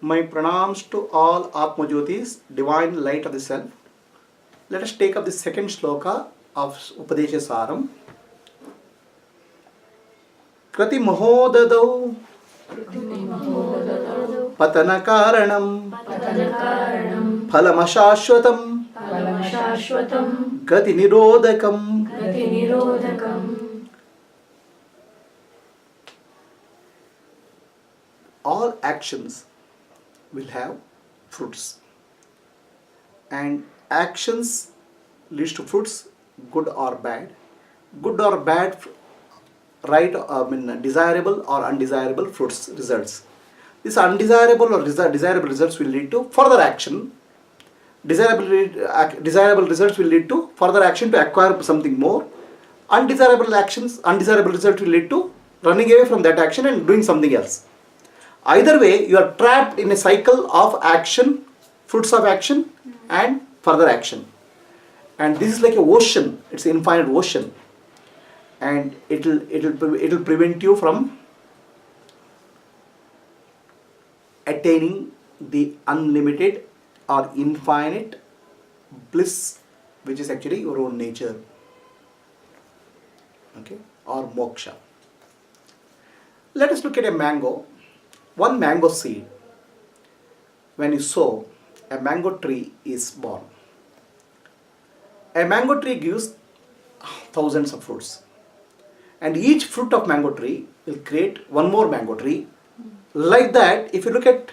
My pranams to all Atmajyotis, divine light of the self. Let us take up the second shloka of Upadesha Saram. Krati Mahodadau Patana Karanam Phalamashashwatam Gati Nirodhakam. All actions will have fruits, and actions leads to fruits, good or bad. Good or bad, right? Desirable or undesirable fruits results. These undesirable or desirable results will lead to further action. Desirable results will lead to further action to acquire something more. Undesirable results will lead to running away from that action and doing something else. Either way, you are trapped in a cycle of action, fruits of action, and further action. And this is like an ocean. It's an infinite ocean, and it'll prevent you from attaining the unlimited or infinite bliss, which is actually your own nature. Okay, or moksha. Let us look at a mango. One mango seed, when you sow, a mango tree is born. A mango tree gives thousands of fruits, and each fruit of mango tree will create one more mango tree. Like that, if you look at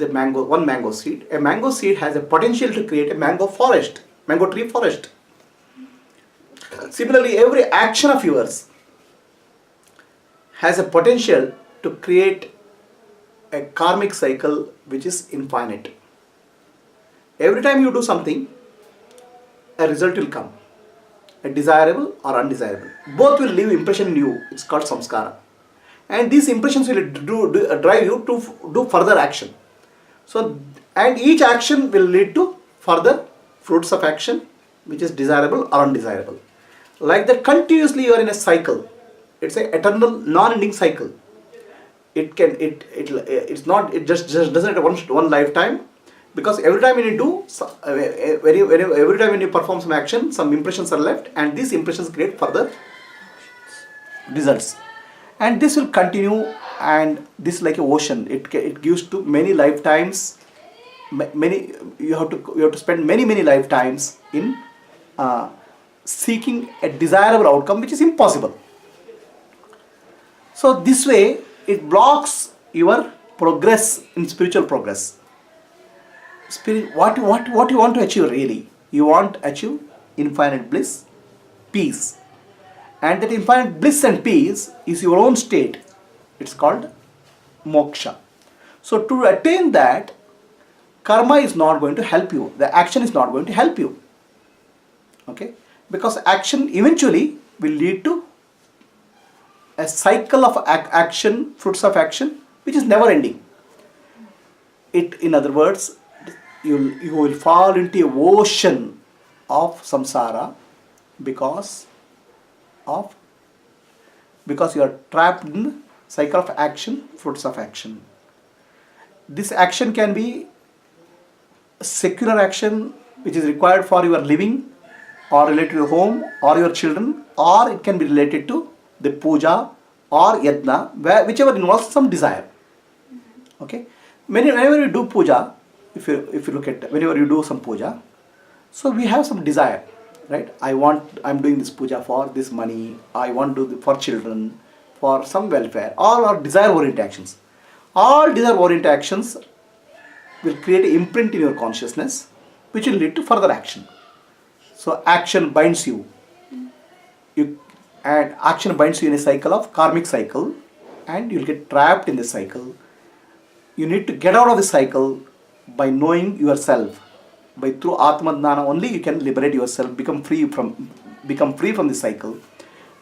the one mango seed, a mango seed has a potential to create a mango tree forest. Similarly, every action of yours has a potential to create a karmic cycle which is infinite. Every time you do something, a result will come, a desirable or undesirable. Both will leave impression in you. It's called samskara. And these impressions will drive you to do further action. So, and each action will lead to further fruits of action, which is desirable or undesirable. Like that, continuously you are in a cycle. It's an eternal, non-ending cycle. It just doesn't have one lifetime, because every time when you do, every time when you perform some action, some impressions are left, and these impressions create further results. And this will continue, and this is like an ocean. It gives to many lifetimes. You have to spend many lifetimes in seeking a desirable outcome, which is impossible. So this way, it blocks your progress in spiritual progress. What you want to achieve really? You want to achieve infinite bliss, peace. And that infinite bliss and peace is your own state. It's called moksha. So to attain that, karma is not going to help you. The action is not going to help you. Okay? Because action eventually will lead to a cycle of action, fruits of action, which is never ending. In other words, you will fall into a ocean of samsara because you are trapped in the cycle of action, fruits of action. This action can be secular action, which is required for your living, or related to your home or your children, or it can be related to the puja or yajna, whichever involves some desire. Okay, whenever you do puja, if you look at whenever you do some puja, so we have some desire, right? I'm doing this puja for this money. I want to do for children, for some welfare. All are desire-oriented actions. All desire-oriented actions will create an imprint in your consciousness, which will lead to further action. So action binds you. And action binds you in a cycle of karmic cycle, and you'll get trapped in this cycle. You need to get out of this cycle by knowing yourself. Through Atmadnana only you can liberate yourself, become free from this cycle,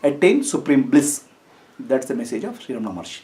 attain supreme bliss. That's the message of Sri Ramana Maharshi.